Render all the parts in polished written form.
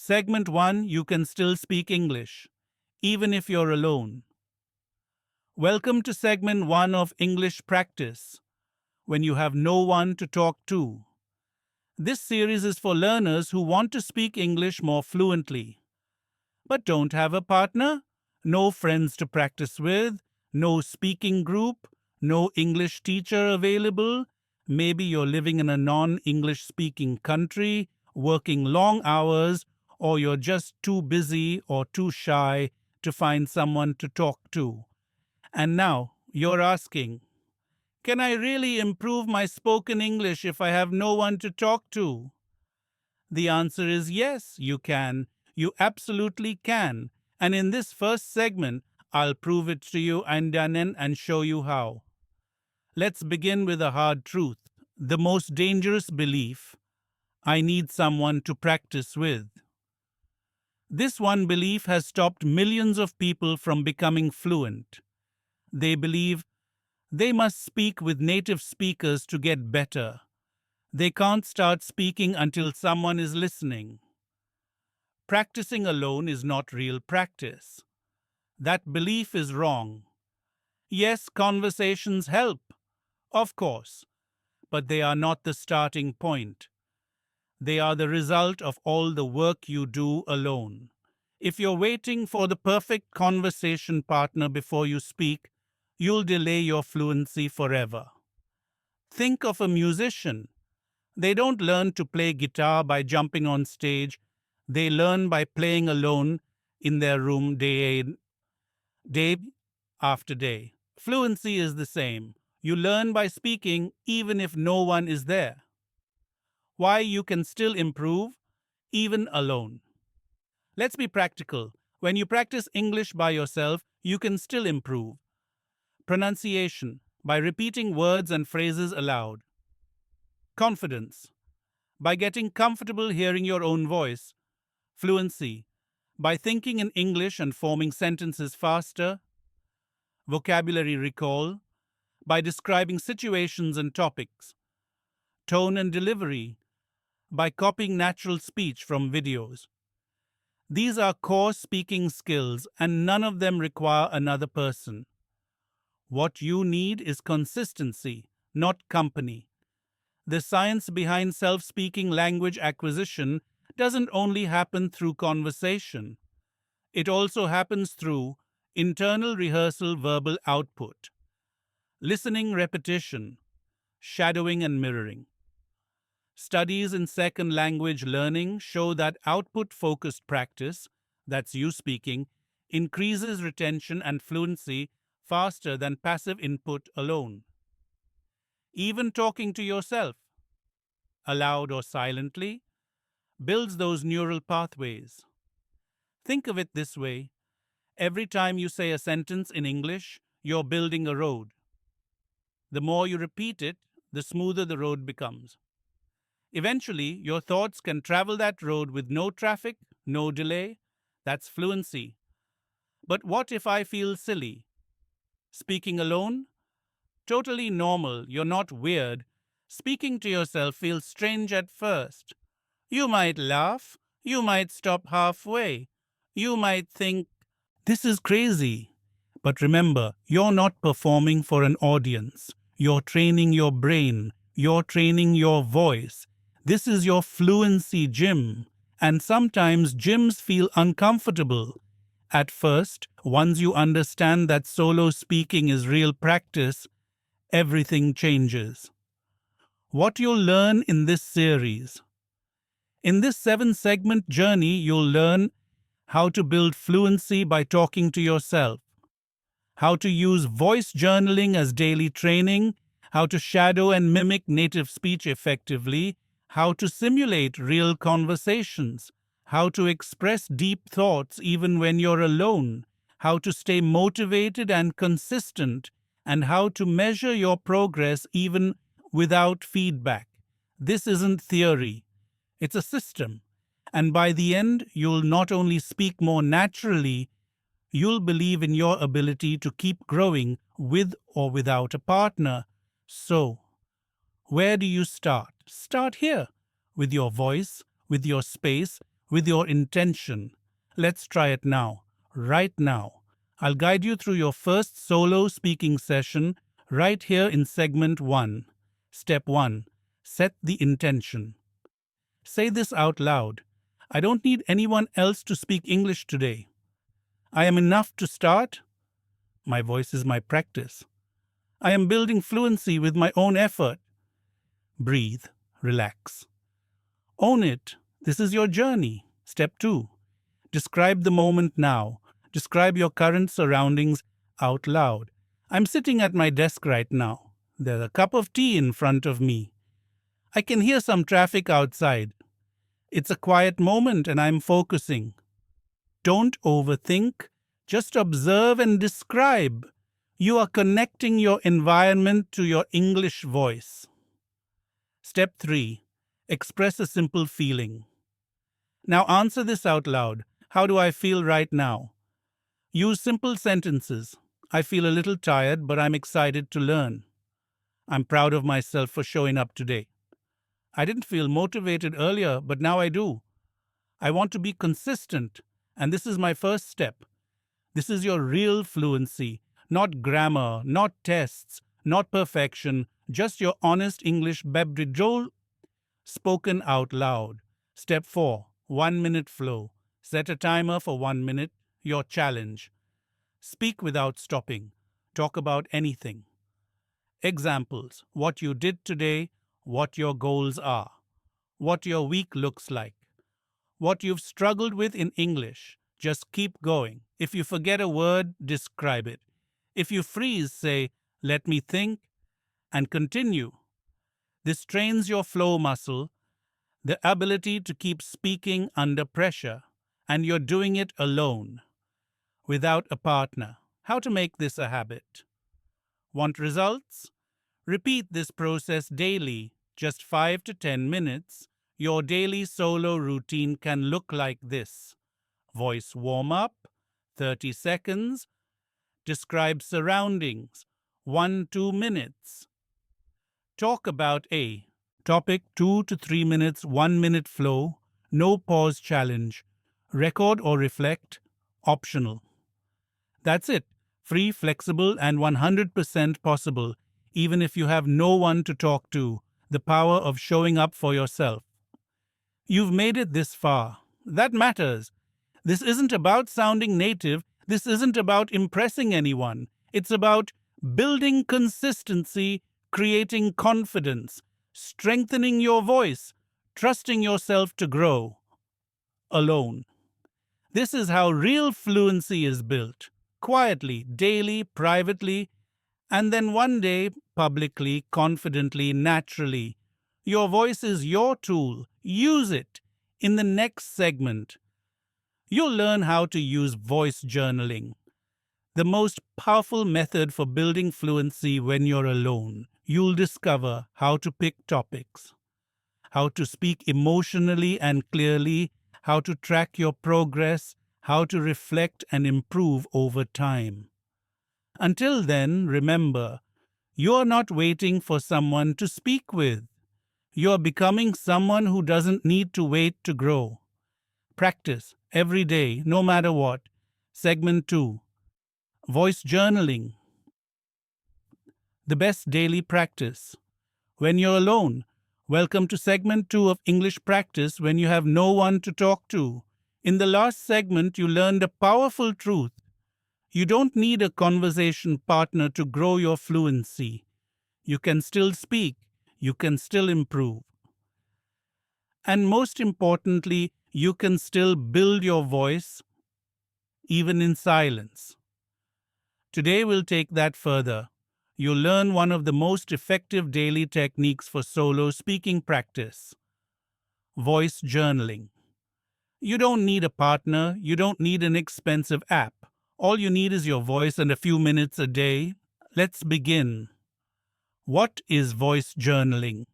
Segment 1, you can still speak English, even if you're alone. Welcome to segment 1 of English practice, when you have no one to talk to. This series is for learners who want to speak English more fluently, but don't have a partner, no friends to practice with, no speaking group, no English teacher available. Maybe you're living in a non-English speaking country, working long hours, or you're just too busy or too shy to find someone to talk to. And now you're asking, can I really improve my spoken English if I have no one to talk to? The answer is yes, you can. You absolutely can. And in this first segment, I'll prove it to you and show you how. Let's begin with a hard truth. The most dangerous belief: I need someone to practice with. This one belief has stopped millions of people from becoming fluent. They believe they must speak with native speakers to get better. They can't start speaking until someone is listening. Practicing alone is not real practice. That belief is wrong. Yes, conversations help, of course, but they are not the starting point. They are the result of all the work you do alone. If you're waiting for the perfect conversation partner before you speak, you'll delay your fluency forever. Think of a musician. They don't learn to play guitar by jumping on stage. They learn by playing alone in their room day after day. Fluency is the same. You learn by speaking even if no one is there. Why you can still improve, even alone. Let's be practical. When you practice English by yourself, you can still improve. Pronunciation, by repeating words and phrases aloud. Confidence, by getting comfortable hearing your own voice. Fluency, by thinking in English and forming sentences faster. Vocabulary recall, by describing situations and topics. Tone and delivery, by copying natural speech from videos. These are core speaking skills, and none of them require another person. What you need is consistency, not company. The science behind self-speaking language acquisition doesn't only happen through conversation. It also happens through internal rehearsal verbal output, listening repetition, shadowing and mirroring. Studies in second language learning show that output-focused practice, that's you speaking, increases retention and fluency faster than passive input alone. Even talking to yourself, aloud or silently, builds those neural pathways. Think of it this way. Every time you say a sentence in English, you're building a road. The more you repeat it, the smoother the road becomes. Eventually, your thoughts can travel that road with no traffic, no delay. That's fluency. But what if I feel silly? Speaking alone? Totally normal, you're not weird. Speaking to yourself feels strange at first. You might laugh, you might stop halfway, you might think, this is crazy. But remember, you're not performing for an audience. You're training your brain, you're training your voice. This is your fluency gym, and sometimes gyms feel uncomfortable. At first, once you understand that solo speaking is real practice, everything changes. What you'll learn in this series. In this 7-segment journey, you'll learn how to build fluency by talking to yourself, how to use voice journaling as daily training, how to shadow and mimic native speech effectively, how to simulate real conversations, how to express deep thoughts even when you're alone, how to stay motivated and consistent, and how to measure your progress even without feedback. This isn't theory, it's a system. And by the end, you'll not only speak more naturally, you'll believe in your ability to keep growing with or without a partner. So, where do you start? Start here, with your voice, with your space, with your intention. Let's try it now, right now. I'll guide you through your first solo speaking session right here in segment 1. Step 1. Set the intention. Say this out loud. I don't need anyone else to speak English today. I am enough to start. My voice is my practice. I am building fluency with my own effort. Breathe. Relax. Own it. This is your journey. Step 2. Describe the moment now. Describe your current surroundings out loud. I'm sitting at my desk right now. There's a cup of tea in front of me. I can hear some traffic outside. It's a quiet moment and I'm focusing. Don't overthink. Just observe and describe. You are connecting your environment to your English voice. Step 3. Express a simple feeling. Now answer this out loud. How do I feel right now? Use simple sentences. I feel a little tired, but I'm excited to learn. I'm proud of myself for showing up today. I didn't feel motivated earlier, but now I do. I want to be consistent, and this is my first step. This is your real fluency, not grammar, not tests, not perfection, just your honest English bebdijol spoken out loud. Step 4. 1 minute flow. Set a timer for 1 minute. Your challenge. Speak without stopping. Talk about anything. Examples. What you did today, what your goals are, what your week looks like, what you've struggled with in English. Just keep going. If you forget a word, describe it. If you freeze, say, let me think, and continue. This trains your flow muscle, the ability to keep speaking under pressure, and you're doing it alone, without a partner. How to make this a habit? Want results? Repeat this process daily, just 5 to 10 minutes. Your daily solo routine can look like this. Voice warm-up, 30 seconds. Describe surroundings, 1-2 minutes. Talk about a topic, 2 to 3 minutes, 1 minute flow, no pause challenge. Record or reflect, optional. That's it. Free, flexible, and 100% possible, even if you have no one to talk to. The power of showing up for yourself. You've made it this far. That matters. This isn't about sounding native. This isn't about impressing anyone. It's about building consistency, creating confidence, strengthening your voice, trusting yourself to grow. Alone. This is how real fluency is built. Quietly, daily, privately, and then one day, publicly, confidently, naturally. Your voice is your tool. Use it. In the next segment, you'll learn how to use voice journaling, the most powerful method for building fluency when you're alone. You'll discover how to pick topics, how to speak emotionally and clearly, how to track your progress, how to reflect and improve over time. Until then, remember, you're not waiting for someone to speak with. You're becoming someone who doesn't need to wait to grow. Practice every day, no matter what. Segment 2. Voice journaling. The best daily practice. When you're alone. Welcome to segment 2 of English practice when you have no one to talk to. In the last segment, you learned a powerful truth. You don't need a conversation partner to grow your fluency. You can still speak. You can still improve. And most importantly, you can still build your voice, even in silence. Today we'll take that further. You'll learn one of the most effective daily techniques for solo speaking practice. Voice journaling. You don't need a partner. You don't need an expensive app. All you need is your voice and a few minutes a day. Let's begin. What is voice journaling?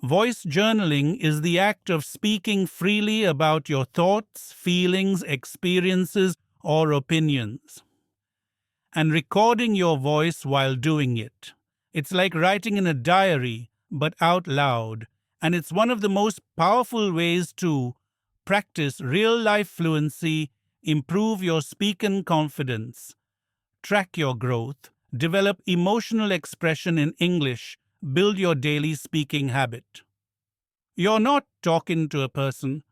Voice journaling is the act of speaking freely about your thoughts, feelings, experiences, or opinions, and recording your voice while doing it. It's like writing in a diary, but out loud, and it's one of the most powerful ways to Practice real-life fluency, improve your speaking confidence, track your growth, develop emotional expression in English, build your daily speaking habit. You're not talking to a person,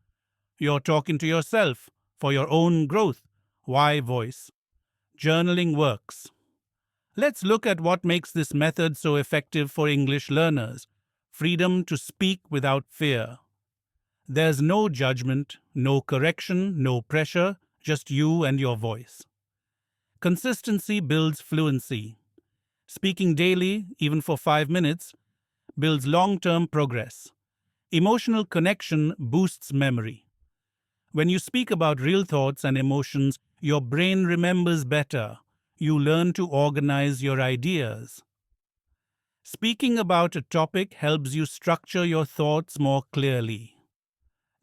you're talking to yourself for your own growth. Why voice? Journaling works. Let's look at what makes this method so effective for English learners. Freedom to speak without fear. There's no judgment, no correction, no pressure, just you and your voice. Consistency builds fluency. Speaking daily, even for 5 minutes, builds long-term progress. Emotional connection boosts memory. When you speak about real thoughts and emotions, your brain remembers better. You learn to organize your ideas. Speaking about a topic helps you structure your thoughts more clearly,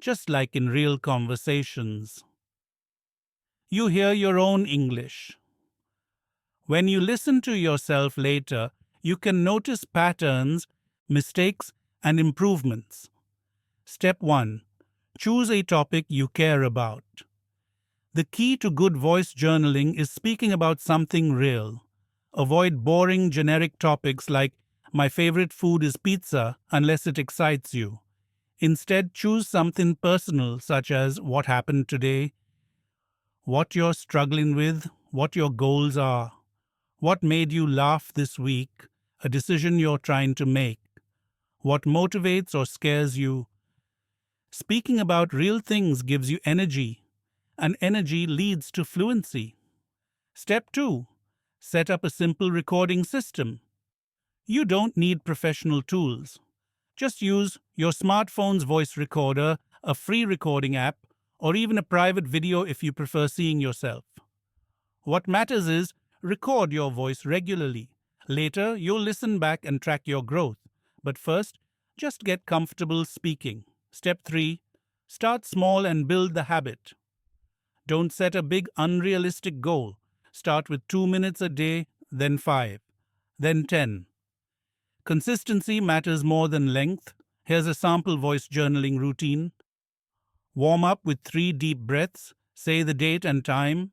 just like in real conversations. You hear your own English. When you listen to yourself later, you can notice patterns, mistakes, and improvements. Step 1. Choose a topic you care about. The key to good voice journaling is speaking about something real. Avoid boring generic topics like "my favorite food is pizza" unless it excites you. Instead, choose something personal such as what happened today, what you're struggling with, what your goals are, what made you laugh this week, a decision you're trying to make, what motivates or scares you. Speaking about real things gives you energy, and energy leads to fluency. Step 2. Set up a simple recording system. You don't need professional tools. Just use your smartphone's voice recorder, a free recording app, or even a private video if you prefer seeing yourself. What matters is record your voice regularly. Later, you'll listen back and track your growth. But first, just get comfortable speaking. Step 3. Start small and build the habit. Don't set a big unrealistic goal. Start with 2 minutes a day, then 5, then 10. Consistency matters more than length. Here's a sample voice journaling routine. Warm up with 3 deep breaths. Say the date and time.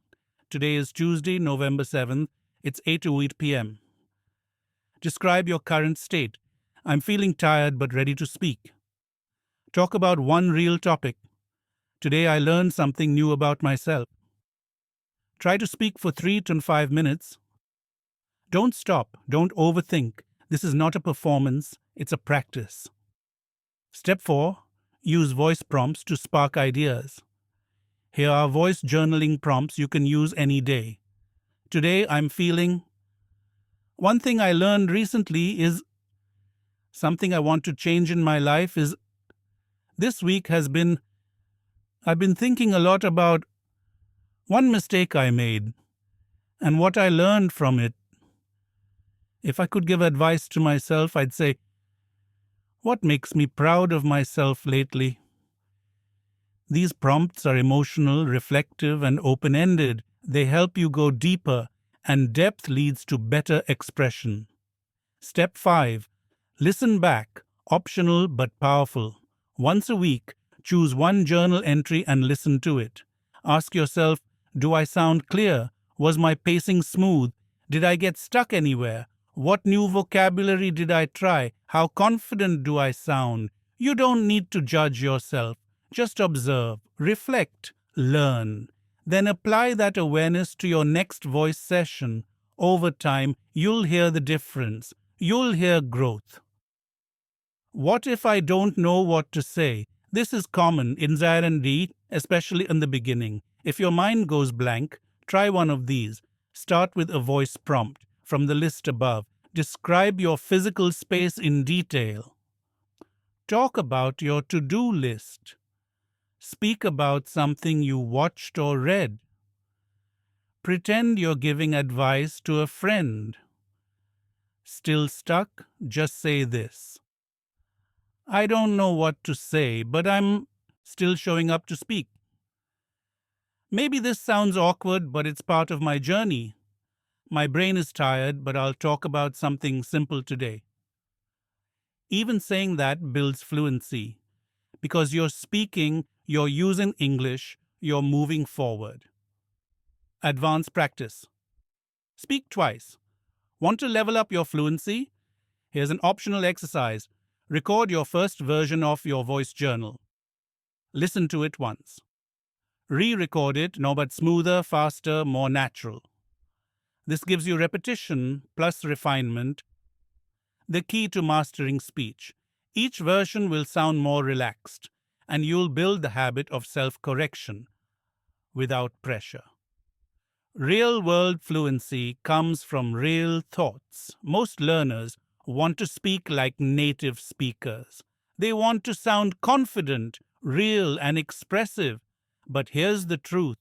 Today is Tuesday, November 7th. It's 8 to 8 p.m. Describe your current state. I'm feeling tired but ready to speak. Talk about one real topic. Today I learned something new about myself. Try to speak for 3 to 5 minutes. Don't stop. Don't overthink. This is not a performance. It's a practice. Step 4. Use voice prompts to spark ideas. Here are voice journaling prompts you can use any day. Today I'm feeling. One thing I learned recently is something I want to change in my life is this week I've been thinking a lot about one mistake I made and what I learned from it. If I could give advice to myself, I'd say, what makes me proud of myself lately? These prompts are emotional, reflective, and open-ended. They help you go deeper, and depth leads to better expression. Step 5. Listen back. Optional but powerful. Once a week, choose one journal entry and listen to it. Ask yourself, do I sound clear? Was my pacing smooth? Did I get stuck anywhere? What new vocabulary did I try? How confident do I sound? You don't need to judge yourself. Just observe, reflect, learn. Then apply that awareness to your next voice session. Over time, you'll hear the difference. You'll hear growth. What if I don't know what to say? This is common in Z&D, especially in the beginning. If your mind goes blank, try one of these. Start with a voice prompt from the list above. Describe your physical space in detail. Talk about your to-do list. Speak about something you watched or read. Pretend you're giving advice to a friend. Still stuck? Just say this. I don't know what to say, but I'm still showing up to speak. Maybe this sounds awkward, but it's part of my journey. My brain is tired, but I'll talk about something simple today. Even saying that builds fluency. Because you're speaking, you're using English, you're moving forward. Advanced practice. Speak twice. Want to level up your fluency? Here's an optional exercise. Record your first version of your voice journal. Listen to it once. Re-record it, no but smoother, faster, more natural. This gives you repetition plus refinement, the key to mastering speech. Each version will sound more relaxed, and you'll build the habit of self-correction without pressure. Real-world fluency comes from real thoughts. Most learners want to speak like native speakers. They want to sound confident, real, and expressive. But here's the truth.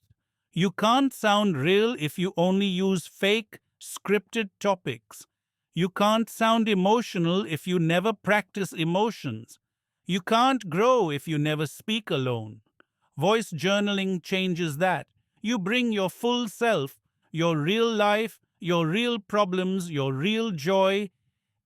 You can't sound real if you only use fake, scripted topics. You can't sound emotional if you never practice emotions. You can't grow if you never speak alone. Voice journaling changes that. You bring your full self, your real life, your real problems, your real joy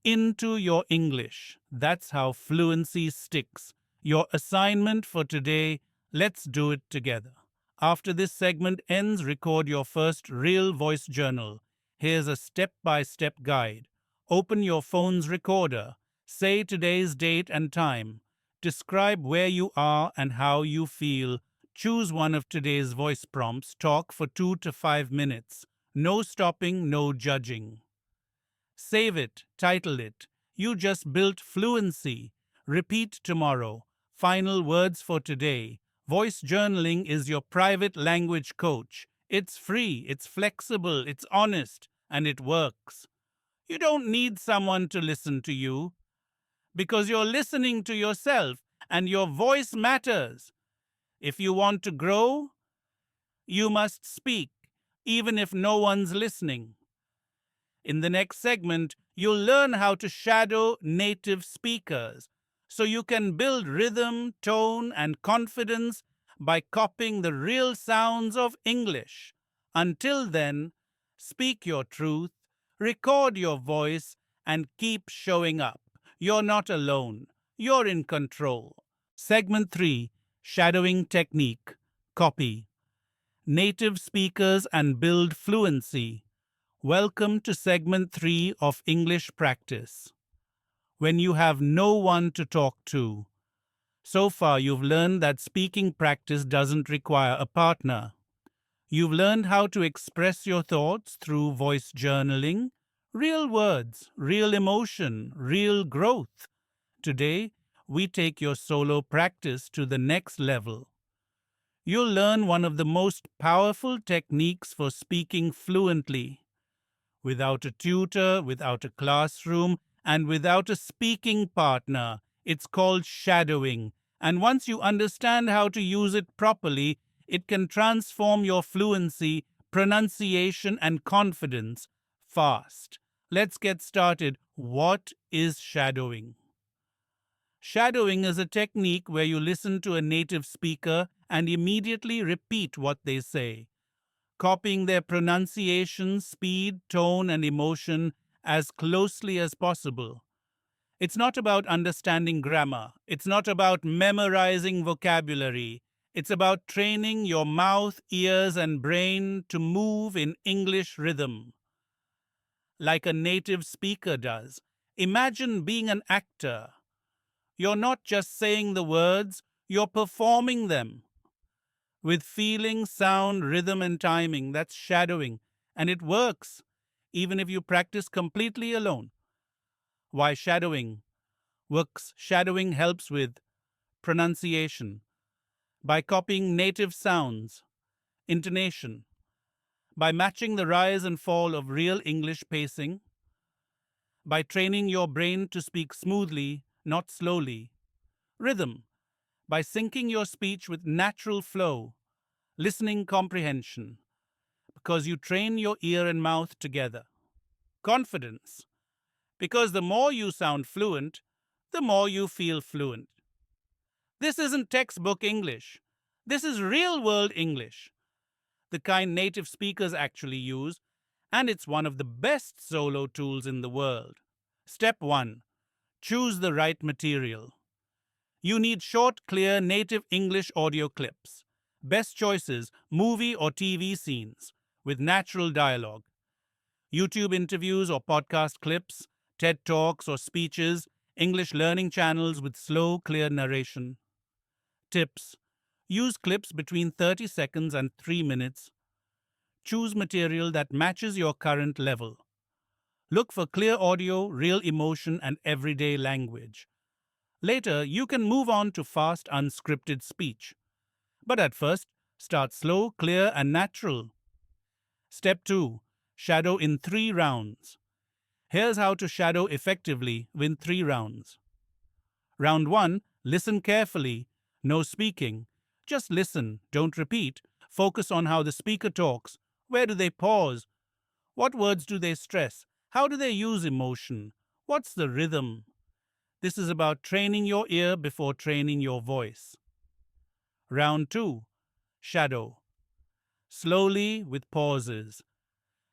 into your English. That's how fluency sticks. Your assignment for today, let's do it together. After this segment ends, record your first real voice journal. Here's a step-by-step guide. Open your phone's recorder. Say today's date and time. Describe where you are and how you feel. Choose one of today's voice prompts. Talk for 2 to 5 minutes. No stopping, no judging. Save it, title it. You just built fluency. Repeat tomorrow. Final words for today. Voice journaling is your private language coach. It's free, it's flexible, it's honest, and it works. You don't need someone to listen to you because you're listening to yourself and your voice matters. If you want to grow, you must speak, even if no one's listening. In the next segment, you'll learn how to shadow native speakers so you can build rhythm, tone, and confidence by copying the real sounds of English. Until then, speak your truth, record your voice, and keep showing up. You're not alone. You're in control. Segment 3, Shadowing Technique. Copy. Native speakers and build fluency. Welcome to segment 3 of English practice. When you have no one to talk to. So far, you've learned that speaking practice doesn't require a partner. You've learned how to express your thoughts through voice journaling, real words, real emotion, real growth. Today, we take your solo practice to the next level. You'll learn one of the most powerful techniques for speaking fluently. Without a tutor, without a classroom, and without a speaking partner. It's called shadowing. And once you understand how to use it properly, it can transform your fluency, pronunciation, and confidence fast. Let's get started. What is shadowing? Shadowing is a technique where you listen to a native speaker and immediately repeat what they say, copying their pronunciation, speed, tone, and emotion as closely as possible. It's not about understanding grammar. It's not about memorizing vocabulary. It's about training your mouth, ears, and brain to move in English rhythm, like a native speaker does. Imagine being an actor. You're not just saying the words, you're performing them. With feeling, sound, rhythm, and timing, that's shadowing. And it works, even if you practice completely alone. Why shadowing works? Shadowing helps with pronunciation, by copying native sounds, intonation, by matching the rise and fall of real English pacing, by training your brain to speak smoothly, not slowly. Rhythm, by syncing your speech with natural flow, listening comprehension, because you train your ear and mouth together. Confidence, because the more you sound fluent, the more you feel fluent. This isn't textbook English. This is real-world English, the kind native speakers actually use, and it's one of the best solo tools in the world. Step 1. Choose the right material. You need short, clear, native English audio clips. Best choices movie or TV scenes with natural dialogue. YouTube interviews or podcast clips, TED Talks or speeches, English learning channels with slow, clear narration. Tips: use clips between 30 seconds and 3 minutes. Choose material that matches your current level. Look for clear audio, real emotion, and everyday language. Later, you can move on to fast, unscripted speech. But at first, start slow, clear, and natural. Step 2. Shadow in 3 rounds. Here's how to shadow effectively win 3 rounds. Round 1. Listen carefully. No speaking. Just listen, don't repeat. Focus on how the speaker talks. Where do they pause? What words do they stress? How do they use emotion? What's the rhythm? This is about training your ear before training your voice. Round 2. Shadow. Slowly with pauses.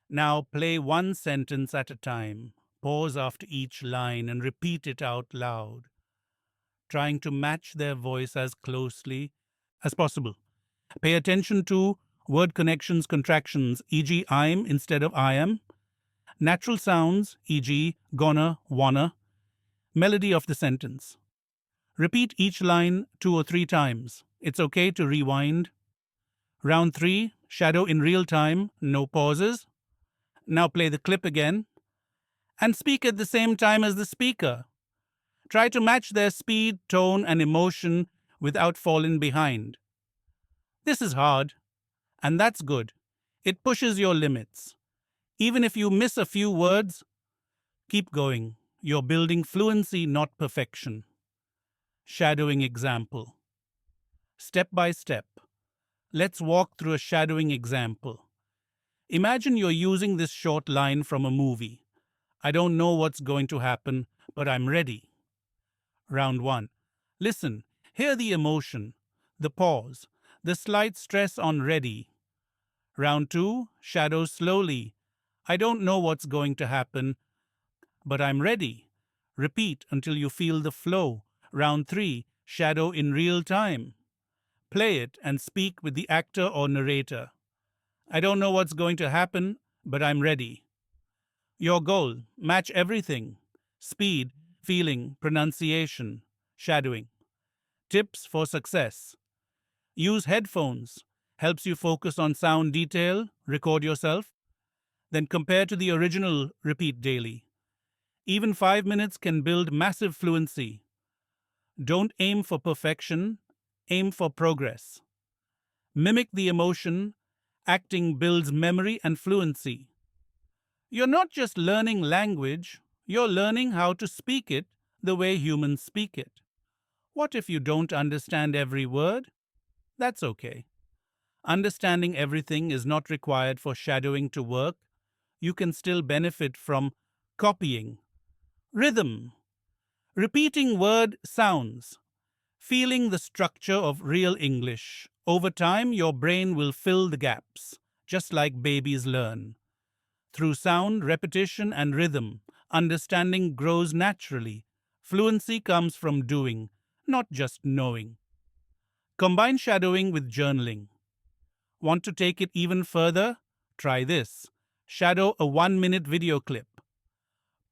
Now play one sentence at a time. Pause after each line and repeat it out loud, trying to match their voice as closely as possible. Pay attention to word connections, contractions, e.g., I'm instead of I am, natural sounds, e.g., gonna, wanna, melody of the sentence. Repeat each line 2 or 3 times. It's okay to rewind. Round 3, shadow in real time, no pauses. Now play the clip again and speak at the same time as the speaker. Try to match their speed, tone, and emotion without falling behind. This is hard, and that's good. It pushes your limits. Even if you miss a few words, keep going. You're building fluency, not perfection. Shadowing example. Step by step. Let's walk through a shadowing example. Imagine you're using this short line from a movie. I don't know what's going to happen, but I'm ready. Round 1. Listen, hear the emotion, the pause, the slight stress on ready. Round 2. Shadow slowly. I don't know what's going to happen, but I'm ready. Repeat until you feel the flow. Round 3. Shadow in real time. Play it and speak with the actor or narrator. I don't know what's going to happen, but I'm ready. Your goal: match everything: speed, feeling, pronunciation, shadowing. Tips for success: use headphones, helps you focus on sound detail, record yourself, then compare to the original, repeat daily. Even 5 minutes can build massive fluency. Don't aim for perfection, aim for progress. Mimic the emotion, acting builds memory and fluency. You're not just learning language, you're learning how to speak it the way humans speak it. What if you don't understand every word? That's okay. Understanding everything is not required for shadowing to work. You can still benefit from copying. Rhythm. Repeating word sounds. Feeling the structure of real English. Over time, your brain will fill the gaps, just like babies learn. Through sound, repetition, and rhythm, understanding grows naturally. Fluency comes from doing, not just knowing. Combine shadowing with journaling. Want to take it even further? Try this. Shadow a 1-minute video clip.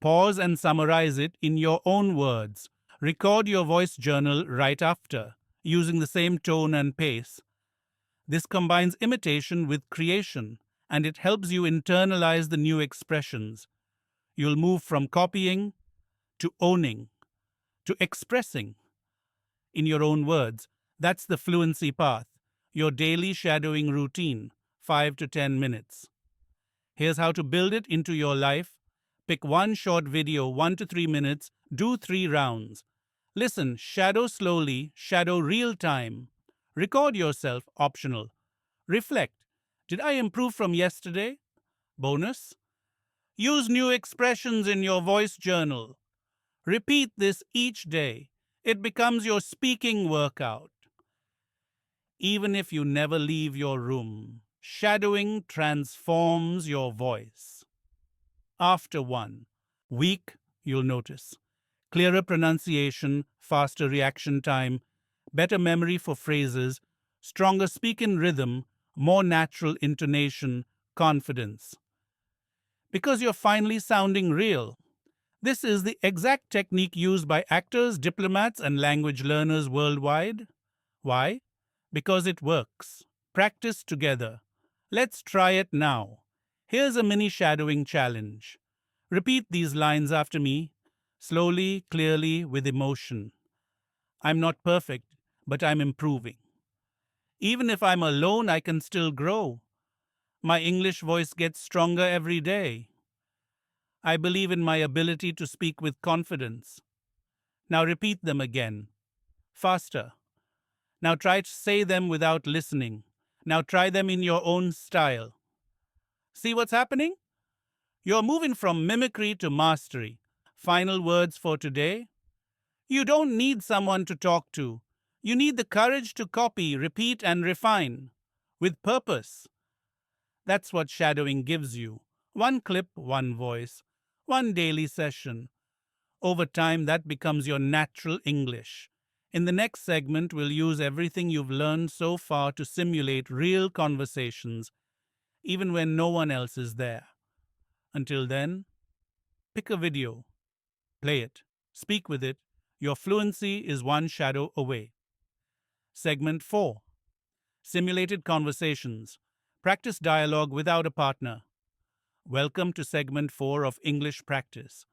Pause and summarize it in your own words. Record your voice journal right after, using the same tone and pace. This combines imitation with creation, and it helps you internalize the new expressions. You'll move from copying to owning to expressing in your own words. That's the fluency path. Your daily shadowing routine, 5 to 10 minutes. Here's how to build it into your life. Pick one short video, 1 to 3 minutes, do 3 rounds. Listen, shadow slowly, shadow real time. Record yourself, optional. Reflect. Did I improve from yesterday? Bonus. Use new expressions in your voice journal. Repeat this each day. It becomes your speaking workout. Even if you never leave your room, shadowing transforms your voice. After 1 week, you'll notice clearer pronunciation, faster reaction time, better memory for phrases, stronger speaking rhythm, more natural intonation, confidence. Because you're finally sounding real. This is the exact technique used by actors, diplomats, and language learners worldwide. Why? Because it works. Practice together. Let's try it now. Here's a mini shadowing challenge. Repeat these lines after me, slowly, clearly, with emotion. I'm not perfect, but I'm improving. Even if I'm alone, I can still grow. My English voice gets stronger every day. I believe in my ability to speak with confidence. Now repeat them again. Faster. Now try to say them without listening. Now try them in your own style. See what's happening? You're moving from mimicry to mastery. Final words for today. You don't need someone to talk to. You need the courage to copy, repeat, and refine. With purpose. That's what shadowing gives you. One clip, one voice. One daily session. Over time, that becomes your natural English. In the next segment, we'll use everything you've learned so far to simulate real conversations, even when no one else is there. Until then, pick a video, play it, speak with it. Your fluency is one shadow away. Segment 4. Simulated conversations. Practice dialogue without a partner. Welcome to segment 4 of English practice.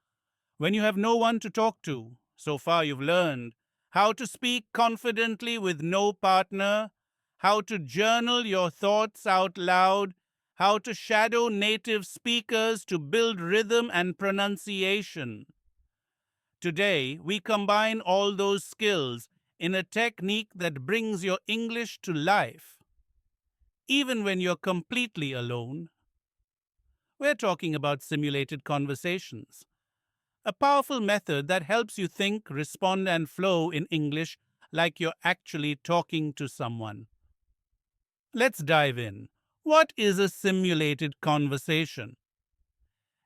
When you have no one to talk to, so far you've learned how to speak confidently with no partner, how to journal your thoughts out loud, how to shadow native speakers to build rhythm and pronunciation. Today, we combine all those skills in a technique that brings your English to life. Even when you're completely alone, we're talking about simulated conversations. A powerful method that helps you think, respond, and flow in English like you're actually talking to someone. Let's dive in. What is a simulated conversation?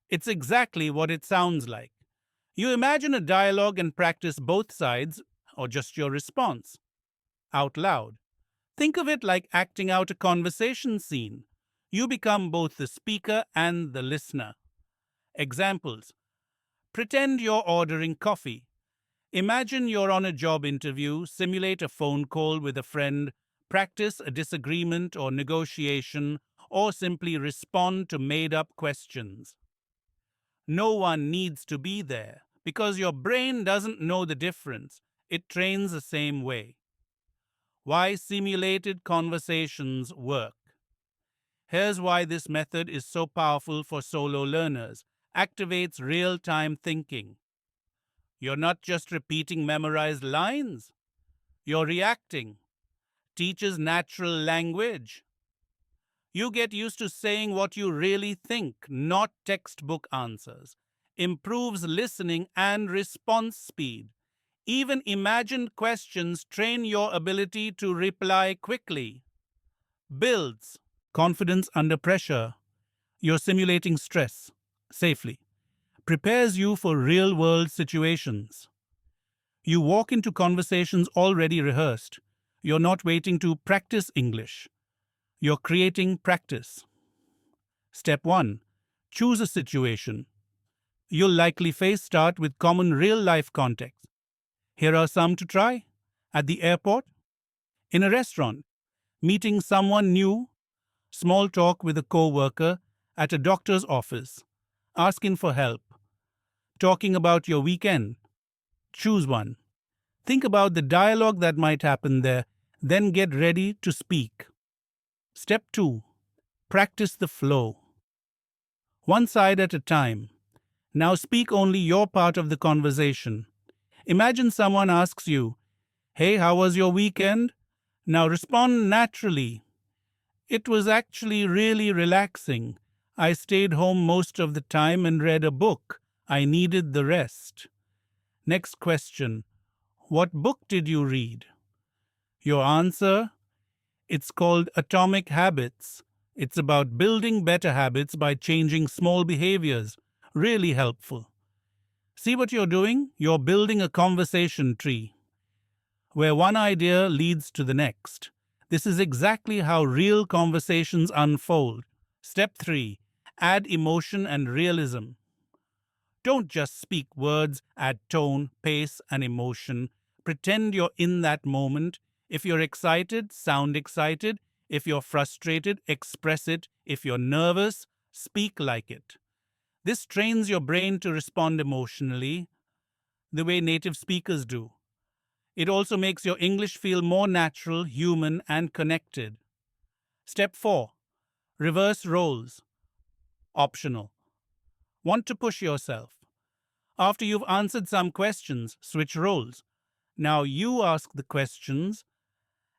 It's exactly what it sounds like. You imagine a dialogue and practice both sides, or just your response, out loud. Think of it like acting out a conversation scene. You become both the speaker and the listener. Examples. Pretend you're ordering coffee. Imagine you're on a job interview, simulate a phone call with a friend, practice a disagreement or negotiation, or simply respond to made-up questions. No one needs to be there because your brain doesn't know the difference. It trains the same way. Why simulated conversations work. Here's why this method is so powerful for solo learners. Activates real-time thinking. You're not just repeating memorized lines. You're reacting. Teaches natural language. You get used to saying what you really think, not textbook answers. Improves listening and response speed. Even imagined questions train your ability to reply quickly. Builds confidence under pressure. You're simulating stress safely. Prepares you for real-world situations. You walk into conversations already rehearsed. You're not waiting to practice English. You're creating practice. Step 1. Choose a situation. You'll likely start with common real-life context. Here are some to try. At the airport, in a restaurant, meeting someone new, small talk with a coworker, at a doctor's office, asking for help, talking about your weekend. Choose one. Think about the dialogue that might happen there, then get ready to speak. Step 2. Practice the flow. One side at a time. Now speak only your part of the conversation. Imagine someone asks you, "Hey, how was your weekend?" Now respond naturally. "It was actually really relaxing. I stayed home most of the time and read a book. I needed the rest." Next question. What book did you read? Your answer? It's called Atomic Habits. It's about building better habits by changing small behaviors. Really helpful. See what you're doing? You're building a conversation tree where one idea leads to the next. This is exactly how real conversations unfold. Step 3. Add emotion and realism. Don't just speak words, add tone, pace, and emotion. Pretend you're in that moment. If you're excited, sound excited. If you're frustrated, express it. If you're nervous, speak like it. This trains your brain to respond emotionally the way native speakers do. It also makes your English feel more natural, human, and connected. Step 4. Reverse roles. Optional. Want to push yourself. After you've answered some questions, switch roles. Now you ask the questions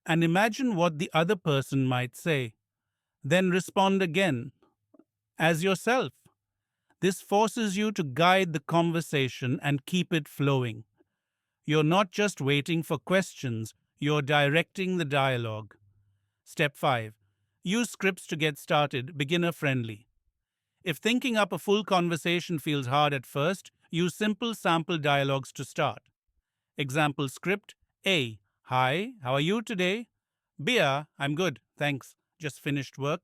and imagine what the other person might say. Then respond again as yourself. This forces you to guide the conversation and keep it flowing. You're not just waiting for questions, you're directing the dialogue. Step 5. Use scripts to get started, beginner friendly. If thinking up a full conversation feels hard at first, use simple sample dialogues to start. Example script A. Hi, how are you today? B. I'm good, thanks. Just finished work.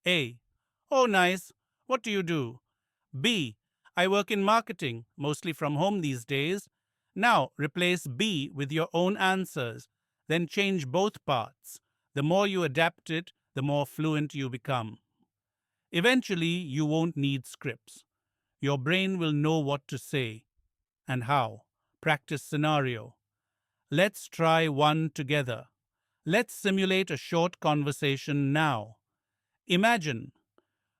A. Oh, nice. What do you do? B. I work in marketing, mostly from home these days. Now replace B with your own answers, then change both parts. The more you adapt it, the more fluent you become. Eventually, you won't need scripts. Your brain will know what to say and how. Practice scenario. Let's try one together. Let's simulate a short conversation now. Imagine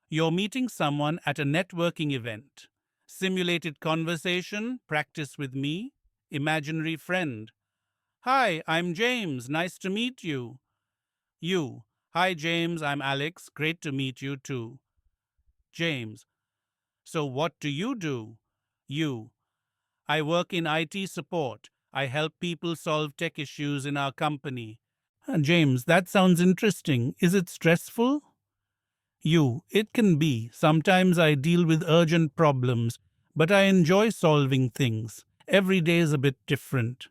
you're meeting someone at a networking event. Simulated conversation, practice with me, imaginary friend. Hi, I'm James, nice to meet you. You, hi James, I'm Alex, great to meet you too. James, so what do you do? You, I work in IT support. I help people solve tech issues in our company. James, that sounds interesting. Is it stressful? You, it can be. Sometimes I deal with urgent problems, but I enjoy solving things. Every day is a bit different.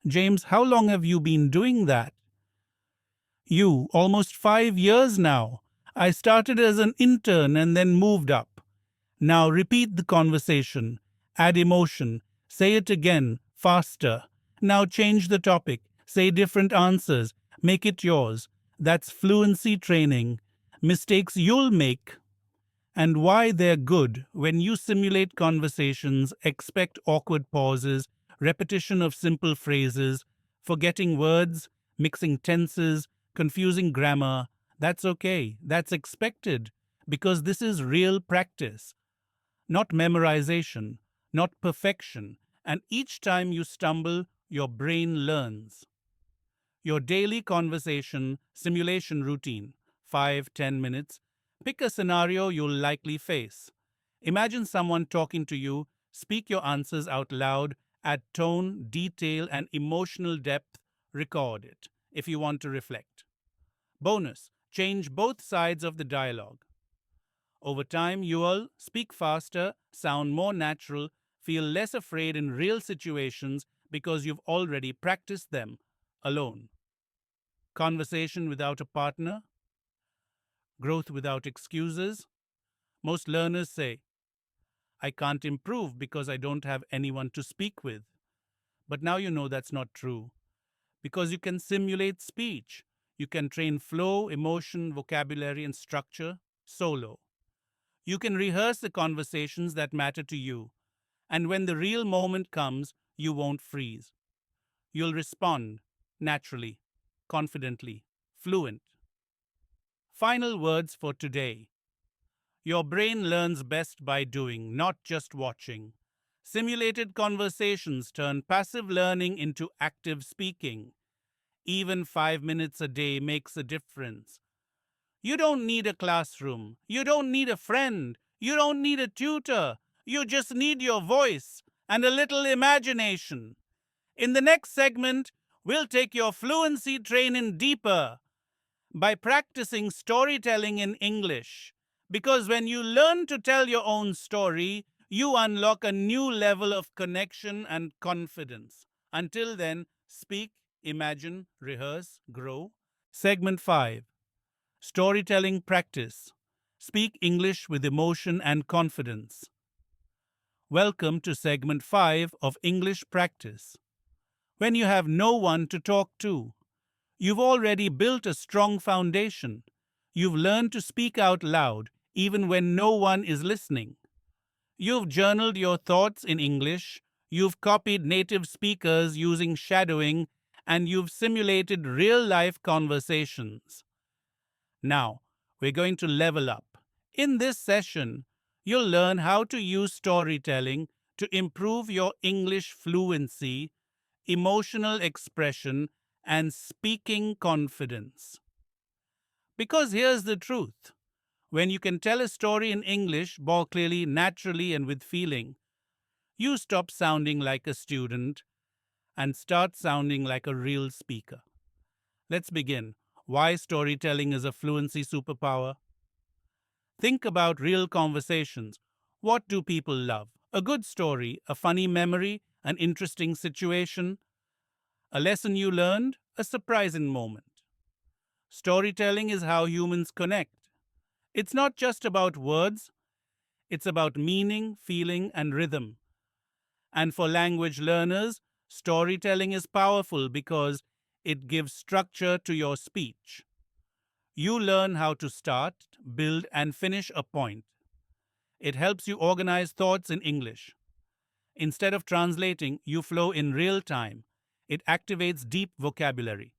James, how long have you been doing that? You, almost 5 years now. I started as an intern and then moved up. Now repeat the conversation. Add emotion. Say it again, faster. Now change the topic. Say different answers. Make it yours. That's fluency training. Mistakes you'll make and why they're good. When you simulate conversations, expect awkward pauses, repetition of simple phrases, forgetting words, mixing tenses, confusing grammar. That's okay. That's expected because this is real practice, not memorization, not perfection. And each time you stumble, your brain learns. Your daily conversation simulation routine 5-10 minutes. Pick a scenario you'll likely face. Imagine someone talking to you, speak your answers out loud, add tone, detail, and emotional depth, record it if you want to reflect. Bonus, change both sides of the dialogue. Over time, you'll speak faster, sound more natural, feel less afraid in real situations because you've already practiced them alone. Conversation without a partner, growth without excuses. Most learners say, I can't improve because I don't have anyone to speak with. But now you know that's not true. Because you can simulate speech. You can train flow, emotion, vocabulary, and structure solo. You can rehearse the conversations that matter to you. And when the real moment comes, you won't freeze. You'll respond naturally, confidently, fluent. Final words for today. Your brain learns best by doing, not just watching. Simulated conversations turn passive learning into active speaking. Even 5 minutes a day makes a difference. You don't need a classroom. You don't need a friend. You don't need a tutor. You just need your voice and a little imagination. In the next segment, we'll take your fluency training deeper by practicing storytelling in English. Because when you learn to tell your own story, you unlock a new level of connection and confidence. Until then, speak, imagine, rehearse, grow. Segment 5: Storytelling Practice. Speak English with emotion and confidence. Welcome to segment 5 of English Practice. When you have no one to talk to, you've already built a strong foundation. You've learned to speak out loud even when no one is listening. You've journaled your thoughts in English, you've copied native speakers using shadowing, and you've simulated real life conversations. Now, we're going to level up. In this session, you'll learn how to use storytelling to improve your English fluency, emotional expression, and speaking confidence. Because here's the truth: when you can tell a story in English more clearly, naturally, and with feeling, you stop sounding like a student and start sounding like a real speaker. Let's begin. Why storytelling is a fluency superpower? Think about real conversations. What do people love? A good story, a funny memory, an interesting situation, a lesson you learned, a surprising moment. Storytelling is how humans connect. It's not just about words, it's about meaning, feeling, and rhythm. And for language learners, storytelling is powerful because it gives structure to your speech. You learn how to start, build, and finish a point. It helps you organize thoughts in English. Instead of translating, you flow in real time. It activates deep vocabulary.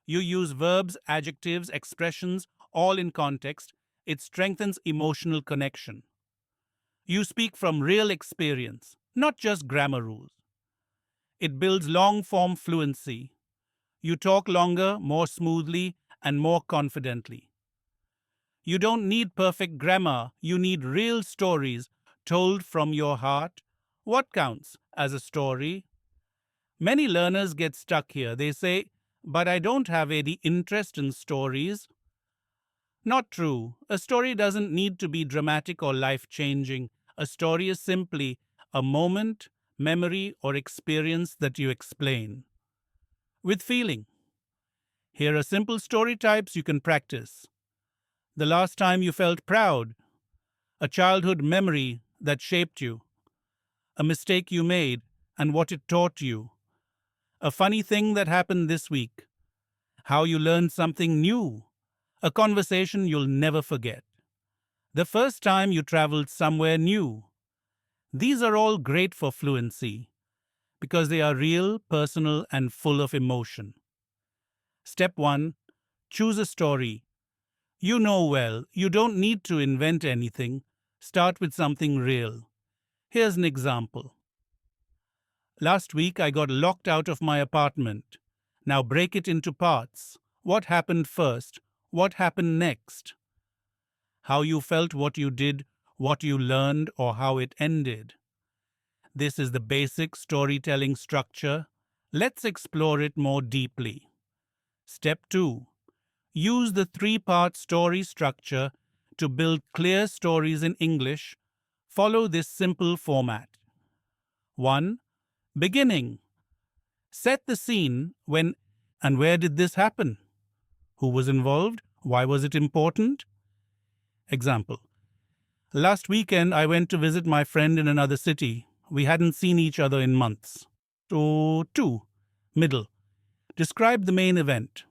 You use verbs, adjectives, expressions, all in context. It strengthens emotional connection. You speak from real experience, not just grammar rules. It builds long form fluency. You talk longer, more smoothly, and more confidently. You don't need perfect grammar, you need real stories told from your heart. What counts as a story? Many learners get stuck here. They say, but I don't have any interest in stories. Not true. A story doesn't need to be dramatic or life changing. A story is simply a moment, memory, or experience that you explain with feeling. Here are simple story types you can practice. The last time you felt proud, a childhood memory that shaped you, a mistake you made and what it taught you, a funny thing that happened this week, how you learned something new, a conversation you'll never forget, the first time you traveled somewhere new. These are all great for fluency because they are real, personal, and full of emotion. Step 1: Choose a story you know well. You don't need to invent anything. Start with something real. Here's an example. Last week I got locked out of my apartment. Now break it into parts. What happened first? What happened next? How you felt, what you did, what you learned, or how it ended. This is the basic storytelling structure. Let's explore it more deeply. Step 2: Use the three-part story structure to build clear stories in English. Follow this simple format. 1. Beginning. Set the scene. When and where did this happen? Who was involved? Why was it important? Example. Last weekend I went to visit my friend in another city. We hadn't seen each other in months. So, 2. Middle. Describe the main event.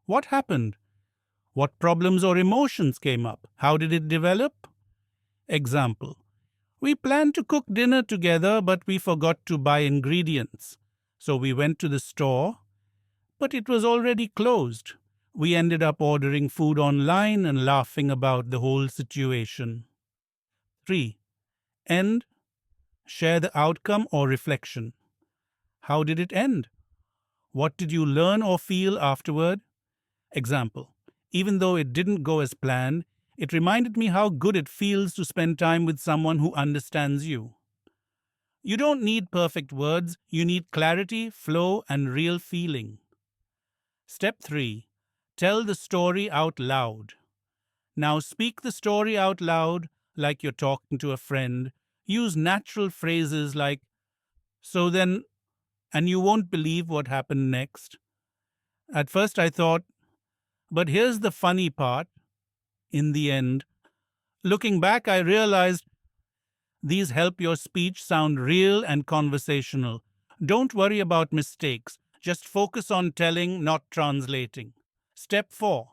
What happened? What problems or emotions came up? How did it develop? Example. We planned to cook dinner together, but we forgot to buy ingredients. So we went to the store, but it was already closed. We ended up ordering food online and laughing about the whole situation. 3. End. Share the outcome or reflection. How did it end? What did you learn or feel afterward? Example. Even though it didn't go as planned, it reminded me how good it feels to spend time with someone who understands you. You don't need perfect words, you need clarity, flow, and real feeling. Step 3. Tell the story out loud. Now speak the story out loud like you're talking to a friend. Use natural phrases like, so then, and you won't believe what happened next. At first I thought, but here's the funny part. In the end, looking back, I realized these help your speech sound real and conversational. Don't worry about mistakes. Just focus on telling, not translating. Step 4.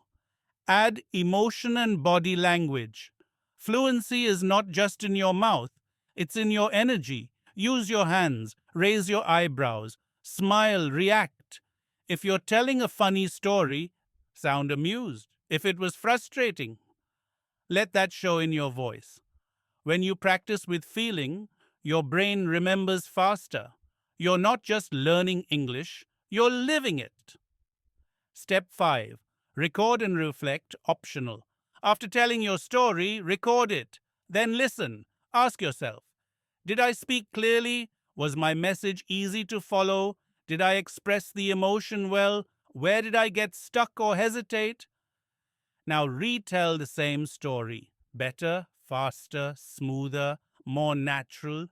Add emotion and body language. Fluency is not just in your mouth, it's in your energy. Use your hands, raise your eyebrows, smile, react. If you're telling a funny story, sound amused. If it was frustrating, let that show in your voice. When you practice with feeling, your brain remembers faster. You're not just learning English, you're living it. Step 5. Record and reflect, optional. After telling your story, record it. Then listen. Ask yourself, did I speak clearly? Was my message easy to follow? Did I express the emotion well? Where did I get stuck or hesitate? Now retell the same story. Better, faster, smoother, more natural.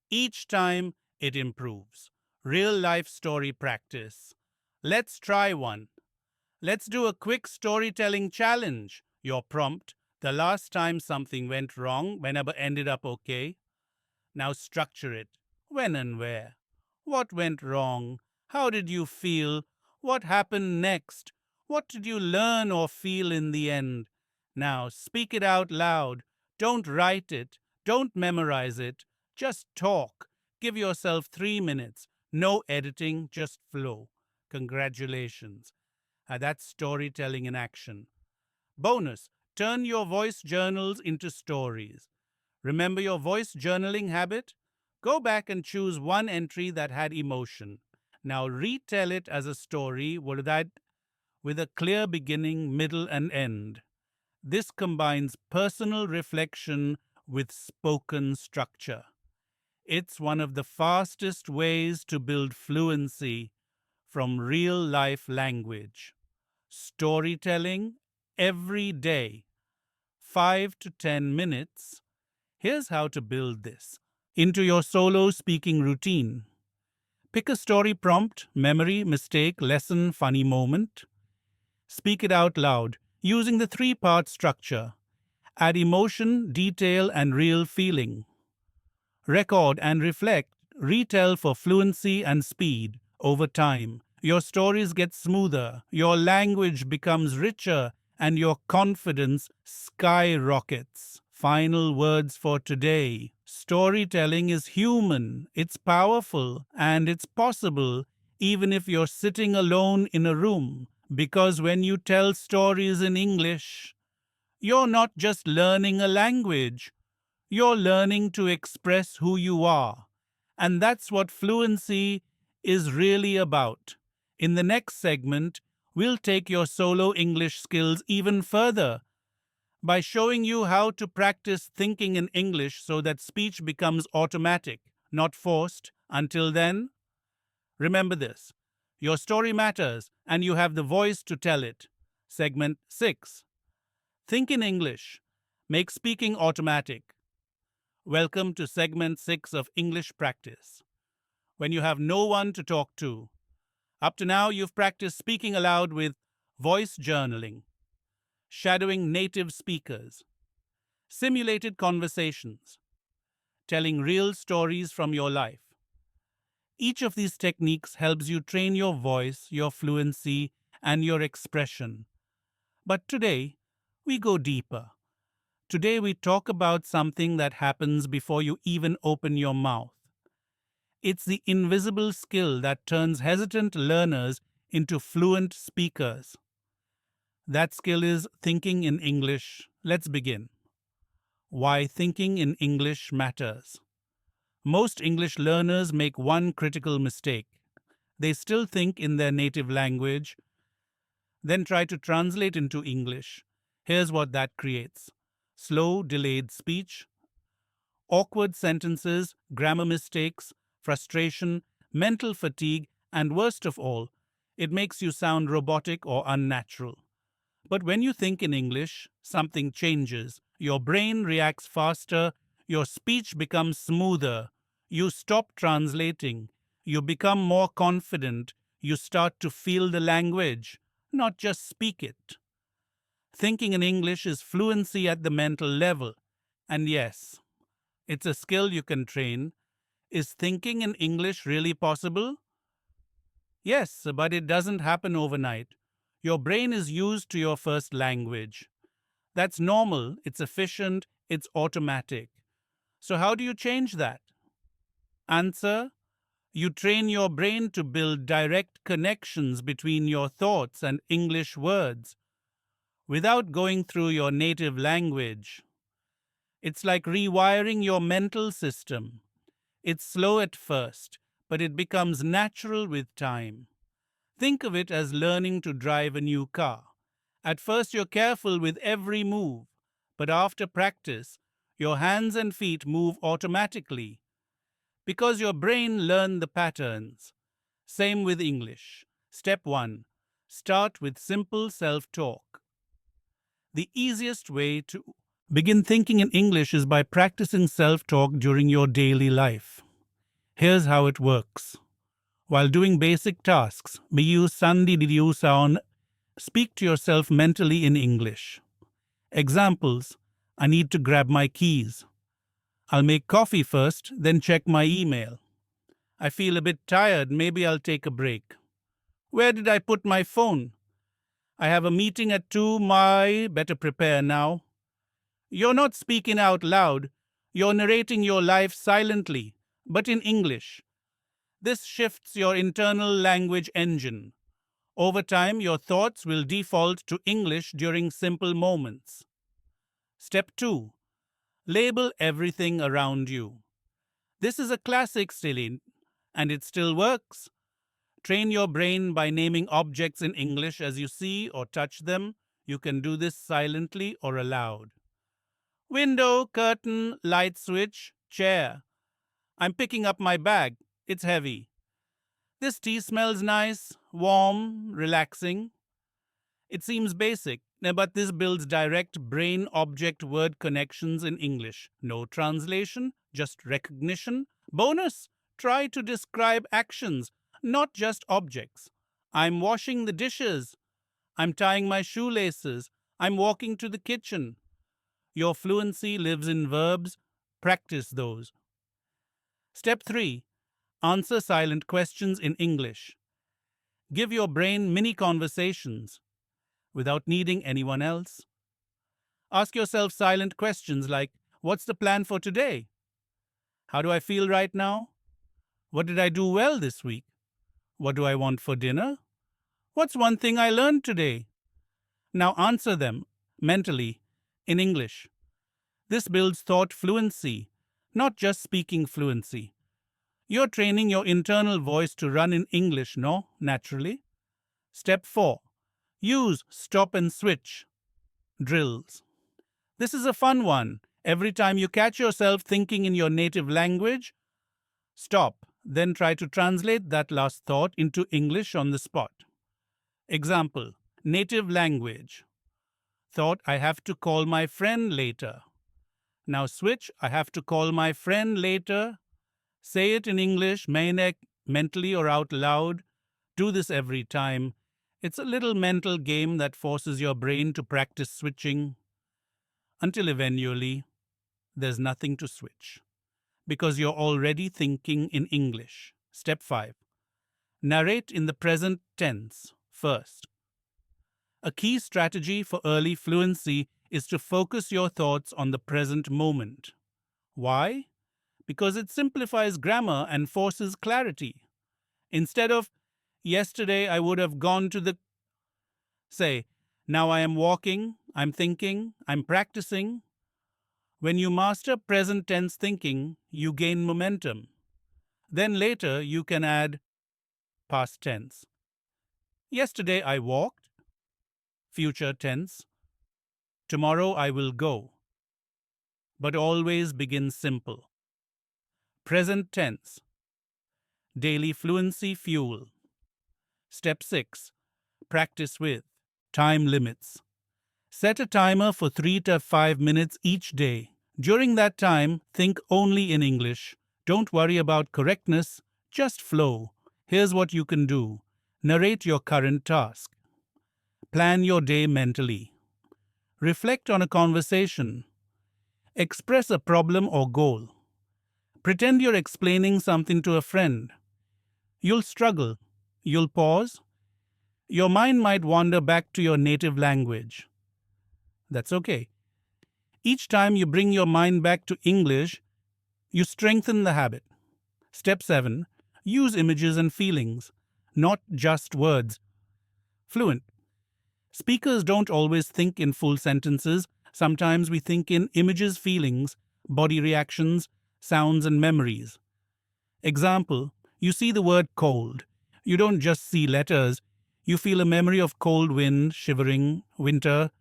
Each time it improves. Real life story practice. Let's try one. Let's do a quick storytelling challenge. Your prompt: the last time something went wrong, whenever ended up okay. Now structure it. When and where? What went wrong? How did you feel? What happened next? What did you learn or feel in the end? Now speak it out loud. Don't write it. Don't memorize it. Just talk. Give yourself 3 minutes. No editing, just flow. Congratulations. That's storytelling in action. Bonus: turn your voice journals into stories. Remember your voice journaling habit? Go back and choose one entry that had emotion. Now retell it as a story with a clear beginning, middle, and end. This combines personal reflection with spoken structure. It's one of the fastest ways to build fluency from real life language. Storytelling every day, 5 to 10 minutes. Here's how to build this into your solo speaking routine. Pick a story prompt: memory, mistake, lesson, funny moment. Speak it out loud using the 3-part structure. Add emotion, detail, and real feeling. Record and reflect. Retell for fluency and speed. Over time, your stories get smoother, your language becomes richer, and your confidence skyrockets. Final words for today. Storytelling is human, it's powerful, and it's possible even if you're sitting alone in a room. Because when you tell stories in English, you're not just learning a language, you're learning to express who you are. And that's what fluency is really about. In the next segment, we'll take your solo English skills even further by showing you how to practice thinking in English so that speech becomes automatic, not forced. Until then, remember this: your story matters and you have the voice to tell it. Segment 6. Think in English. Make speaking automatic. Welcome to segment 6 of English practice. When you have no one to talk to. Up to now, you've practiced speaking aloud with voice journaling, shadowing native speakers, simulated conversations, telling real stories from your life. Each of these techniques helps you train your voice, your fluency, and your expression. But today, we go deeper. Today, we talk about something that happens before you even open your mouth. It's the invisible skill that turns hesitant learners into fluent speakers. That skill is thinking in English. Let's begin. Why thinking in English matters. Most English learners make one critical mistake. They still think in their native language, then try to translate into English. Here's what that creates: slow, delayed speech, awkward sentences, grammar mistakes, frustration, mental fatigue, and worst of all, it makes you sound robotic or unnatural. But when you think in English, something changes. Your brain reacts faster, Your speech becomes smoother. You stop translating. You become more confident. You start to feel the language, not just speak it. Thinking in English is fluency at the mental level. And yes, it's a skill you can train. Is thinking in English really possible? Yes, but it doesn't happen overnight. Your brain is used to your first language. That's normal, it's efficient, it's automatic. So, how do you change that? Answer: you train your brain to build direct connections between your thoughts and English words without going through your native language. It's like rewiring your mental system. It's slow at first, but it becomes natural with time. Think of it as learning to drive a new car. At first, you're careful with every move, but after practice, your hands and feet move automatically because your brain learned the patterns. Same with English. Step 1: start with simple self talk. The easiest way to begin thinking in English is by practicing self talk during your daily life. Here's how it works. While doing basic tasks, Miyu Sandi Diyu Sound, speak to yourself mentally in English. Examples: I need to grab my keys. I'll make coffee first, then check my email. I feel a bit tired, maybe I'll take a break. Where did I put my phone? I have a meeting at 2, my better prepare now. You're not speaking out loud, you're narrating your life silently, but in English. This shifts your internal language engine. Over time, your thoughts will default to English during simple moments. Step 2: label everything around you. This is a classic, Celine, and it still works. Train your brain by naming objects in English as you see or touch them. You can do this silently or aloud. Window, curtain, light switch, chair. I'm picking up my bag. It's heavy. This tea smells nice, warm, relaxing. It seems basic, but this builds direct brain object word connections in English. No translation, just recognition. Bonus: try to describe actions, not just objects. I'm washing the dishes. I'm tying my shoelaces. I'm walking to the kitchen. Your fluency lives in verbs. Practice those. Step 3: answer silent questions in English. Give your brain mini conversations without needing anyone else. Ask yourself silent questions like, what's the plan for today? How do I feel right now? What did I do well this week? What do I want for dinner? What's one thing I learned today? Now answer them mentally in English. This builds thought fluency, not just speaking fluency. You're training your internal voice to run in English, no? Naturally. Step 4: use stop and switch drills. This is a fun one. Every time you catch yourself thinking in your native language, stop, then try to translate that last thought into English on the spot. Example: native language. Thought, I have to call my friend later. Now switch, I have to call my friend later. Say it in English, mentally or out loud. Do this every time. It's a little mental game that forces your brain to practice switching until eventually there's nothing to switch because you're already thinking in English. Step 5: narrate in the present tense first. A key strategy for early fluency is to focus your thoughts on the present moment. Why? Because it simplifies grammar and forces clarity. Instead of, yesterday I would have gone to the, say, now I am walking, I'm thinking, I'm practicing. When you master present tense thinking, you gain momentum. Then later you can add past tense. Yesterday I walked, future tense. Tomorrow I will go. But always begin simple. Present tense. Daily fluency fuel. Step 6: practice with time limits. Set a timer for 3 to 5 minutes each day. During that time, think only in English. Don't worry about correctness, just flow. Here's what you can do: narrate your current task, plan your day mentally, reflect on a conversation, express a problem or goal, pretend you're explaining something to a friend. You'll struggle, you'll pause, your mind might wander back to your native language. That's okay. Each time you bring your mind back to English, you strengthen the habit. Step 7. Use images and feelings, not just words. Fluent. Speakers don't always think in full sentences. Sometimes we think in images, feelings, body reactions, sounds, and memories. Example: you see the word cold. You don't just see letters, you feel a memory of cold wind, shivering, winter.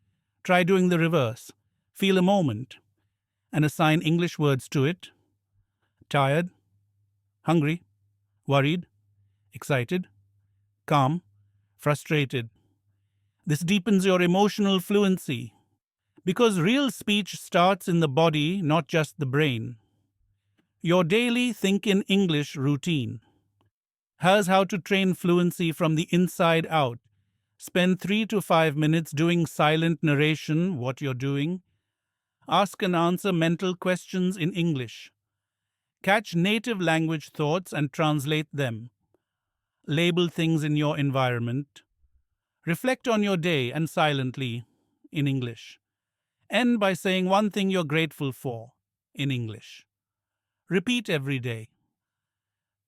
Try doing the reverse. Feel a moment and assign English words to it: tired, hungry, worried, excited, calm, frustrated. This deepens your emotional fluency because real speech starts in the body, not just the brain. Your daily Think in English routine. Here's how to train fluency from the inside out. Spend 3 to 5 minutes doing silent narration, what you're doing. Ask and answer mental questions in English. Catch native language thoughts and translate them. Label things in your environment. Reflect on your day and silently in English. End by saying one thing you're grateful for in English. Repeat every day,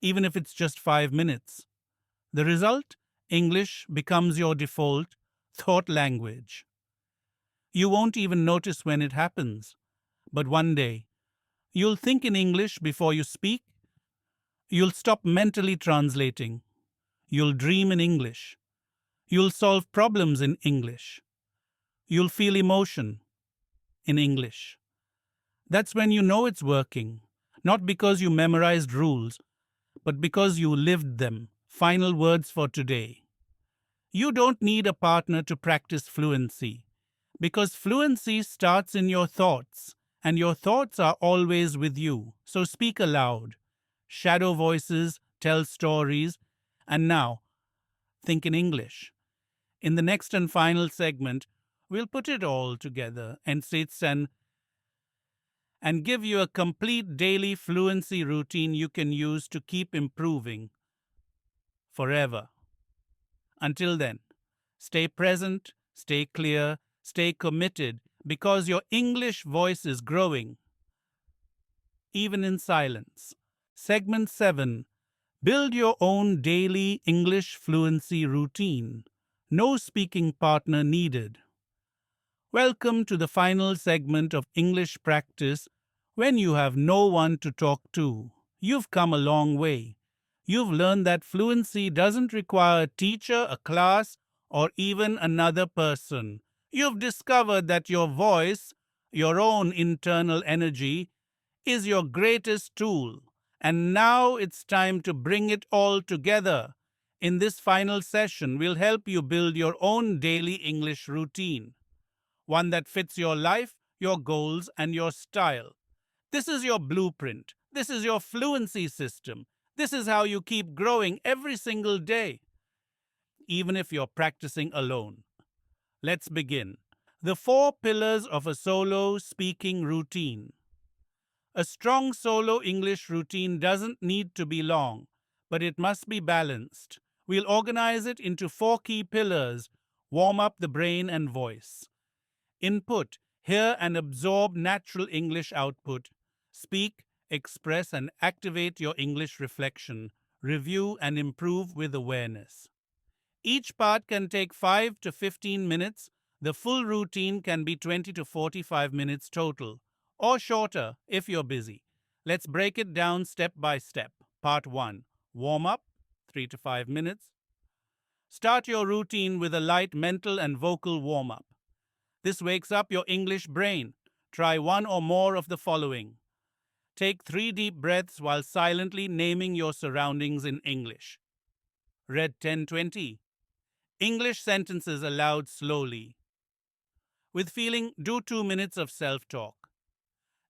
even if it's just 5 minutes. The result? English becomes your default thought language. You won't even notice when it happens, but one day, you'll think in English before you speak. You'll stop mentally translating. You'll dream in English. You'll solve problems in English. You'll feel emotion in English. That's when you know it's working, not because you memorized rules, but because you lived them. Final words for today. You don't need a partner to practice fluency, because fluency starts in your thoughts, and your thoughts are always with you. So speak aloud. Shadow voices tell stories, and now think in English. In the next and final segment, we'll put it all together and give you a complete daily fluency routine you can use to keep improving forever. Until then, stay present, stay clear, stay committed, because your English voice is growing, even in silence. Segment 7. Build your own daily English fluency routine. No speaking partner needed. Welcome to the final segment of English practice when you have no one to talk to. You've come a long way. You've learned that fluency doesn't require a teacher, a class, or even another person. You've discovered that your voice, your own internal energy, is your greatest tool. And now it's time to bring it all together. In this final session, we'll help you build your own daily English routine, one that fits your life, your goals, and your style. This is your blueprint. This is your fluency system. This is how you keep growing every single day, even if you're practicing alone. Let's begin. The 4 pillars of a solo speaking routine. A strong solo English routine doesn't need to be long, but it must be balanced. We'll organize it into 4 key pillars: warm up the brain and voice. Input: hear and absorb natural English output. Speak, express, and activate your English reflection. Review and improve with awareness. Each part can take 5 to 15 minutes. The full routine can be 20 to 45 minutes total, or shorter if you're busy. Let's break it down step by step. Part 1. Warm up, 3 to 5 minutes. Start your routine with a light mental and vocal warm up. This wakes up your English brain. Try one or more of the following. Take 3 deep breaths while silently naming your surroundings in English. Read 10-20. English sentences aloud slowly. With feeling, do 2 minutes of self-talk.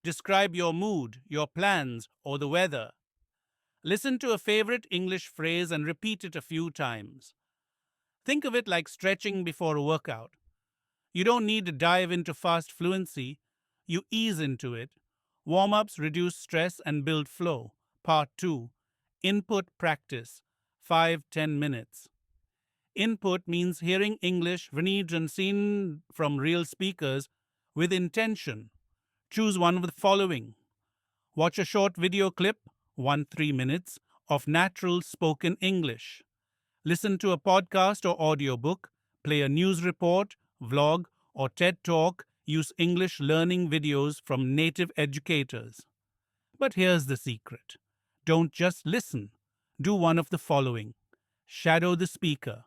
Describe your mood, your plans, or the weather. Listen to a favorite English phrase and repeat it a few times. Think of it like stretching before a workout. You don't need to dive into fast fluency, you ease into it. Warm ups reduce stress and build flow. Part 2. Input practice 5-10 minutes. Input means hearing English read and seen from real speakers with intention. Choose one of the following. Watch a short video clip, 1-3 minutes, of natural spoken English. Listen to a podcast or audiobook, play a news report, vlog, or TED Talk, use English learning videos from native educators. But here's the secret. Don't just listen. Do one of the following. Shadow the speaker,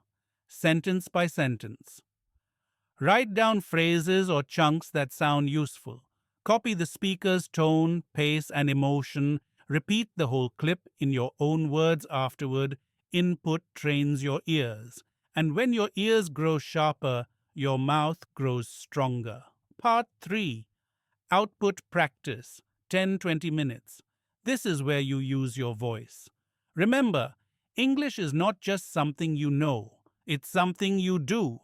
sentence by sentence. Write down phrases or chunks that sound useful. Copy the speaker's tone, pace, and emotion. Repeat the whole clip in your own words afterward. Input trains your ears. And when your ears grow sharper, your mouth grows stronger. Part 3. Output practice 10-20 minutes. This is where you use your voice. Remember, English is not just something you know, it's something you do.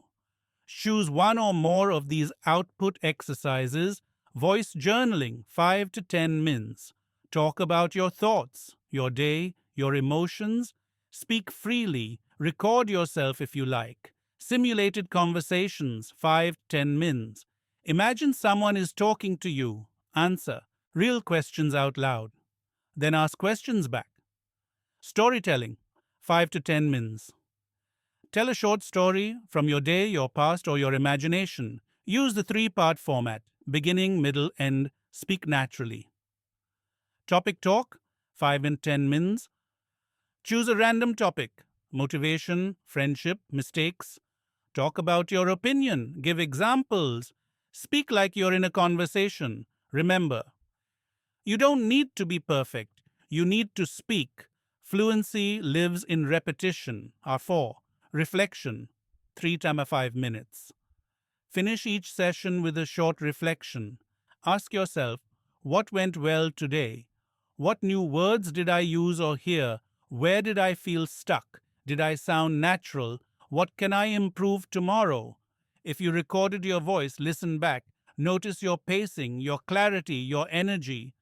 Choose one or more of these output exercises. Voice journaling 5 to 10 minutes. Talk about your thoughts, your day, your emotions. Speak freely. Record yourself if you like. Simulated conversations 5-10 minutes. Imagine someone is talking to you. Answer real questions out loud. Then ask questions back. Storytelling 5 to 10 minutes. Tell a short story from your day, your past, or your imagination. Use the 3-part format beginning, middle, end. Speak naturally. Topic talk 5 and 10 minutes. Choose a random topic motivation, friendship, mistakes. Talk about your opinion. Give examples. Speak like you're in a conversation. Remember, you don't need to be perfect. You need to speak. Fluency lives in repetition. R4. Reflection 3 times 5 minutes. Finish each session with a short reflection. Ask yourself, what went well today? What new words did I use or hear? Where did I feel stuck? Did I sound natural? What can I improve tomorrow? If you recorded your voice, listen back. Notice your pacing, your clarity, your energy.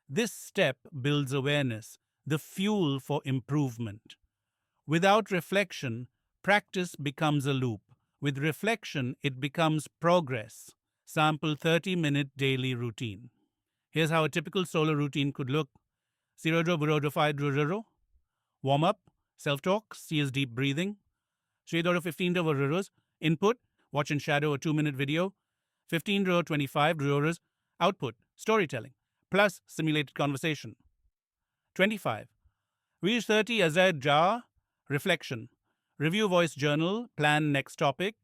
This step builds awareness, the fuel for improvement. Without reflection, practice becomes a loop. With reflection, it becomes progress. Sample 30-minute daily routine. Here's how a typical solo routine could look. 0-5 warm up, self-talk, CS deep breathing. 15 input, watch and shadow a 2-minute video. 15-25 output, storytelling, plus simulated conversation. 25. Reach 30 Azad Jar, reflection. Review voice journal, plan next topic.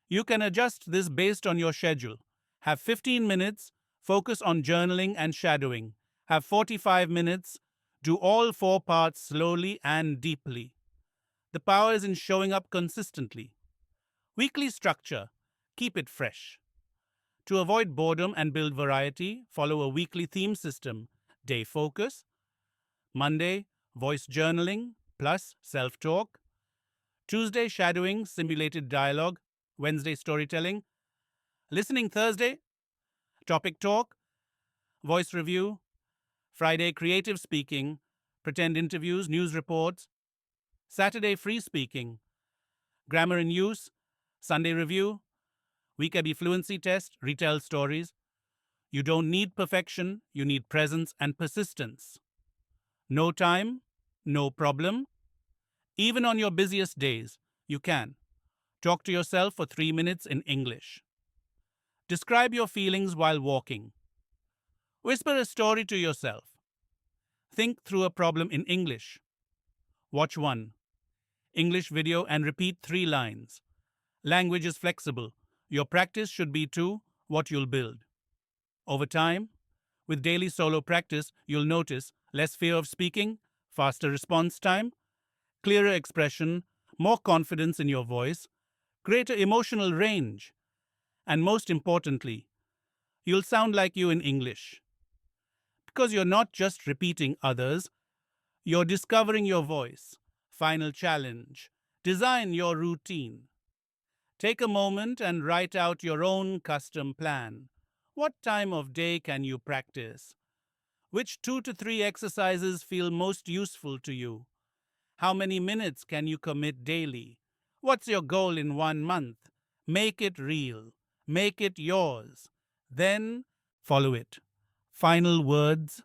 You can adjust this based on your schedule. Have 15 minutes, focus on journaling and shadowing. Have 45 minutes, do all 4 parts slowly and deeply. The power is in showing up consistently. Weekly structure, keep it fresh. To avoid boredom and build variety, follow a weekly theme system. Day focus. Monday, voice journaling plus self-talk. Tuesday, shadowing, simulated dialogue. Wednesday, storytelling. Listening Thursday, topic talk, voice review. Friday, creative speaking, pretend interviews, news reports. Saturday, free speaking, grammar in use. Sunday review. Weekly fluency test, retell stories. You don't need perfection, you need presence and persistence. No time, no problem. Even on your busiest days, you can. Talk to yourself for 3 minutes in English. Describe your feelings while walking. Whisper a story to yourself. Think through a problem in English. Watch one English video and repeat 3 lines. Language is flexible. Your practice should be too what you'll build. Over time, with daily solo practice, you'll notice less fear of speaking, faster response time, clearer expression, more confidence in your voice, greater emotional range, and most importantly, you'll sound like you in English. Because you're not just repeating others, you're discovering your voice. Final challenge. Design your routine. Take a moment and write out your own custom plan. What time of day can you practice? Which 2 to 3 exercises feel most useful to you? How many minutes can you commit daily? What's your goal in 1 month? Make it real. Make it yours. Then follow it. Final words.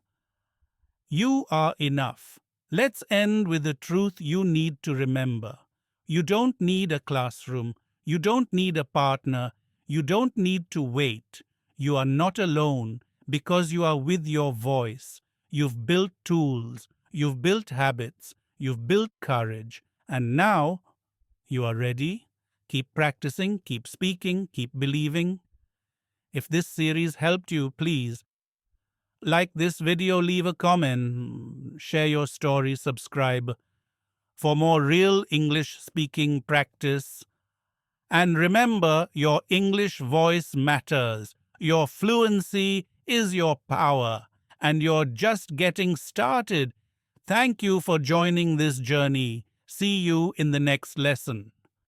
You are enough. Let's end with the truth you need to remember. You don't need a classroom. You don't need a partner. You don't need to wait. You are not alone because you are with your voice. You've built tools. You've built habits. You've built courage. And now you are ready. Keep practicing, keep speaking, keep believing. If this series helped you, please like this video, leave a comment, share your story, subscribe for more real English speaking practice. And remember, your English voice matters. Your fluency is your power, and you're just getting started. Thank you for joining this journey. See you in the next lesson.